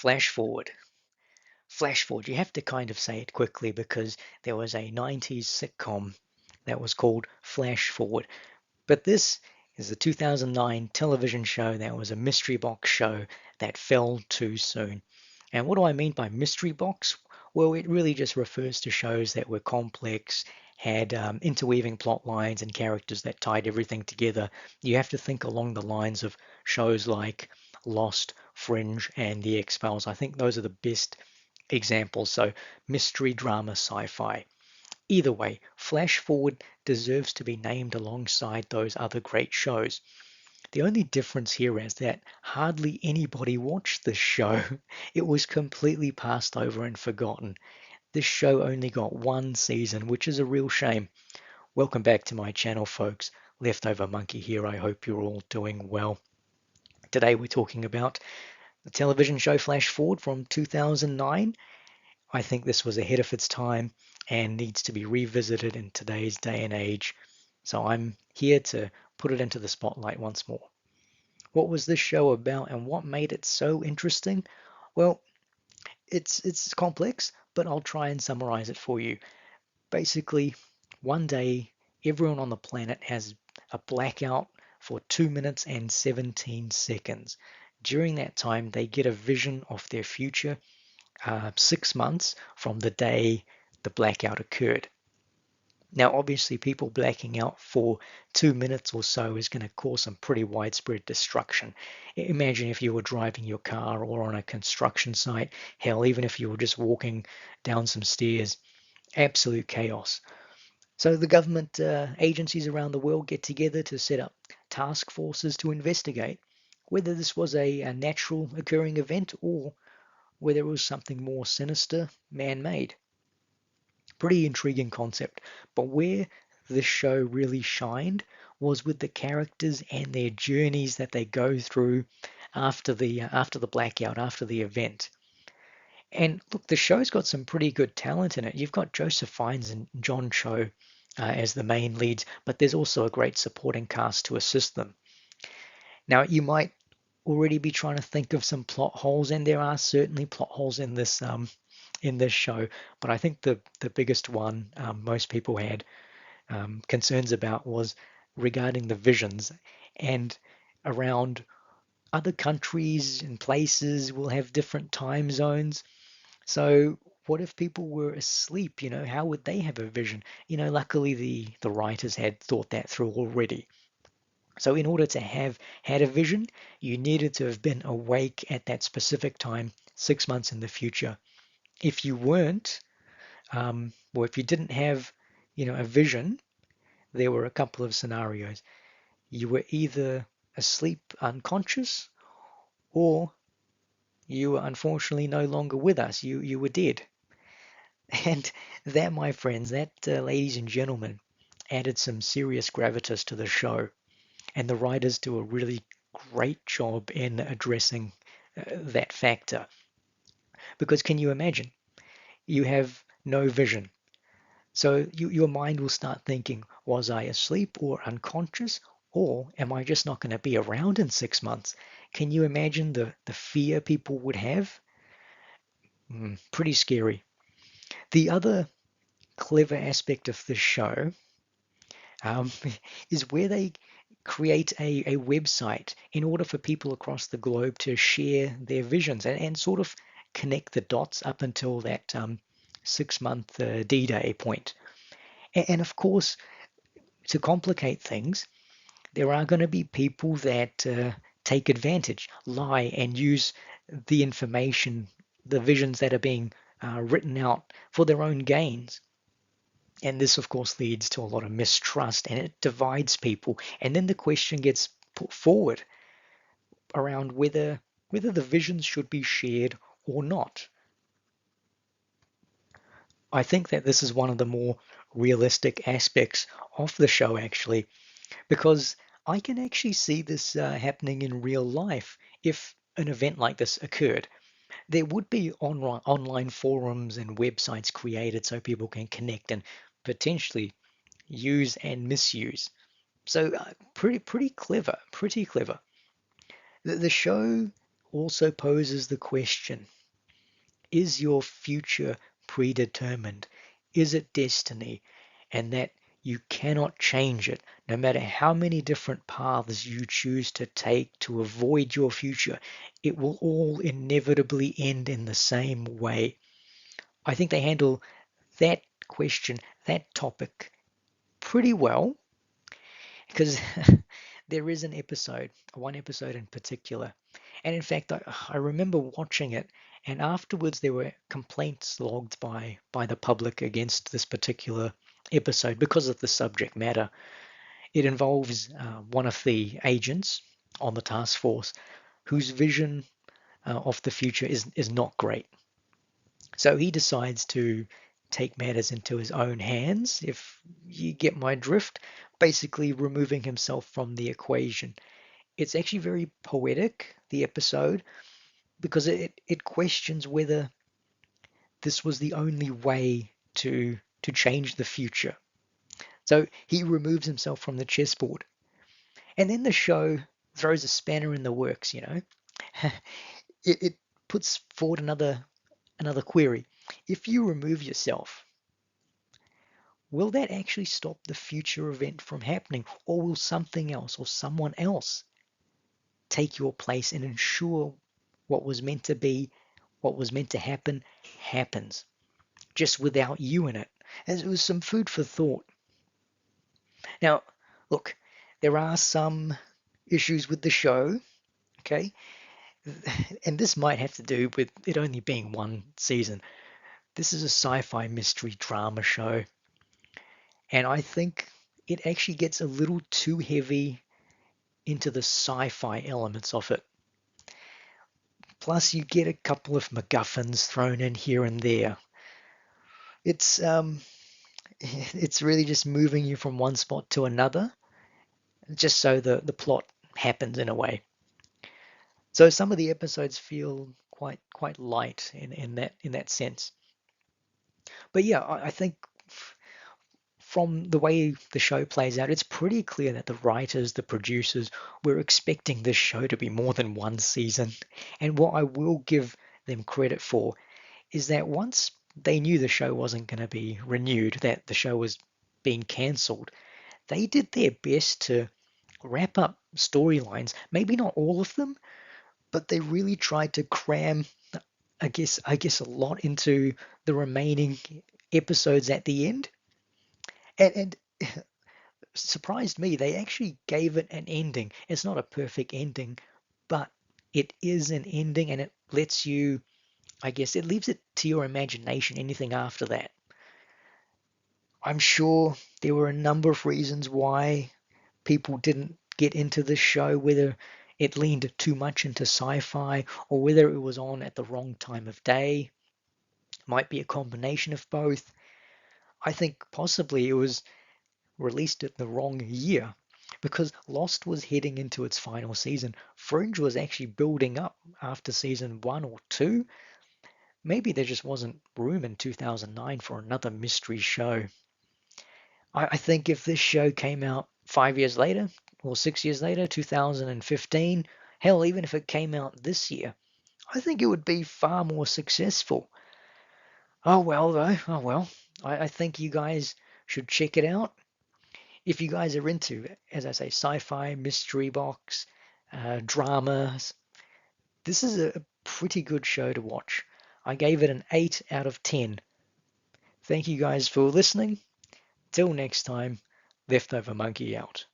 Flash forward. Flash forward. You have to kind of say it quickly because there was a 90s sitcom that was called Flash Forward. But this is a 2009 television show that was a mystery box show that fell too soon. And what do I mean by mystery box? Well, it really just refers to shows that were complex, had interweaving plot lines and characters that tied everything together. You have to think along the lines of shows like Lost, Fringe, and The X-Files. I think those are the best examples. So mystery, drama, sci-fi. Either way, Flash Forward deserves to be named alongside those other great shows. The only difference here is that hardly anybody watched this show. It was completely passed over and forgotten. This show only got one season, which is a real shame. Welcome back to my channel, folks. Leftover Monkey here. I hope you're all doing well. Today we're talking about the television show Flash Forward from 2009. I think this was ahead of its time and needs to be revisited in today's day and age. So I'm here to put it into the spotlight once more. What was this show about and what made it so interesting? Well, it's complex, but I'll try and summarize it for you. Basically, one day everyone on the planet has a blackout for 2 minutes and 17 seconds. During that time, they get a vision of their future 6 months from the day the blackout occurred. Now, obviously, people blacking out for 2 minutes or so is going to cause some pretty widespread destruction. Imagine if you were driving your car or on a construction site, hell, even if you were just walking down some stairs, absolute chaos. So the government agencies around the world get together to set up task forces to investigate whether this was a natural occurring event or whether it was something more sinister, man-made. Pretty intriguing concept. But where this show really shined was with the characters and their journeys that they go through after the blackout, after the event. And look, the show's got some pretty good talent in it. You've got Joseph Fiennes and John Cho as the main leads, but there's also a great supporting cast to assist them. Now, you might already be trying to think of some plot holes, and there are certainly plot holes in this show. But I think the biggest one most people had concerns about was regarding the visions and around other countries and places will have different time zones. So what if people were asleep? How would they have a vision? Luckily the writers had thought that through already. So in order to have had a vision, you needed to have been awake at that specific time, 6 months in the future. If you weren't, or if you didn't have, a vision, there were a couple of scenarios. You were either asleep unconscious or you were unfortunately no longer with us. You were dead. And that, my friends, that, ladies and gentlemen, added some serious gravitas to the show. And the writers do a really great job in addressing that factor. Because can you imagine? You have no vision. So your mind will start thinking, was I asleep or unconscious? Or am I just not going to be around in 6 months? Can you imagine the fear people would have? Pretty scary. The other clever aspect of this show um, is where they create a website in order for people across the globe to share their visions and sort of connect the dots up until that 6 month D-Day point. And of course, to complicate things, there are going to be people that take advantage, lie, and use the information, the visions that are being written out for their own gains. And this, of course, leads to a lot of mistrust and it divides people. And then the question gets put forward around whether the visions should be shared or not. I think that this is one of the more realistic aspects of the show, actually, because I can actually see this happening in real life if an event like this occurred. There would be online forums and websites created so people can connect and potentially use and misuse. So pretty clever, pretty clever. The show also poses the question, is your future predetermined? Is it destiny? And that you cannot change it, no matter how many different paths you choose to take to avoid your future, it will all inevitably end in the same way. I think they handle that question, that topic, pretty well, because there is one episode in particular. And in fact, I remember watching it, and afterwards there were complaints logged by the public against this particular episode because of the subject matter. It involves one of the agents on the task force whose vision of the future is not great. So he decides to take matters into his own hands, if you get my drift, basically removing himself from the equation. It's actually very poetic, the episode, because it questions whether this was the only way to change the future. So he removes himself from the chessboard. And then the show throws a spanner in the works, you know. It puts forward another query. If you remove yourself, will that actually stop the future event from happening? Or will something else or someone else take your place and ensure what was meant to be, what was meant to happen, happens, just without you in it? As it was some food for thought. Now, look, there are some issues with the show, okay? And this might have to do with it only being one season. This is a sci-fi mystery drama show, and I think it actually gets a little too heavy into the sci-fi elements of it. Plus, you get a couple of MacGuffins thrown in here and there. It's it's really just moving you from one spot to another, just so the plot happens in a way. So some of the episodes feel quite light in that sense. But yeah, I think from the way the show plays out, it's pretty clear that the writers, the producers, were expecting this show to be more than one season. And what I will give them credit for is that once they knew the show wasn't going to be renewed, that the show was being cancelled, they did their best to wrap up storylines. Maybe not all of them, but they really tried to cram, I guess a lot into the remaining episodes at the end. And surprised me, they actually gave it an ending. It's not a perfect ending, but it is an ending, and it lets you, I guess, it leaves it to your imagination, anything after that. I'm sure there were a number of reasons why people didn't get into this show, whether it leaned too much into sci-fi or whether it was on at the wrong time of day. Might be a combination of both. I think possibly it was released in the wrong year, because Lost was heading into its final season. Fringe was actually building up after season 1 or 2. Maybe there just wasn't room in 2009 for another mystery show. I think if this show came out 5 years later or 6 years later, 2015, hell, even if it came out this year, I think it would be far more successful. Oh well, though. Oh well. I think you guys should check it out. If you guys are into, as I say, sci-fi, mystery box, dramas, this is a pretty good show to watch. I gave it an 8 out of 10. Thank you guys for listening. Till next time, Leftover Monkey out.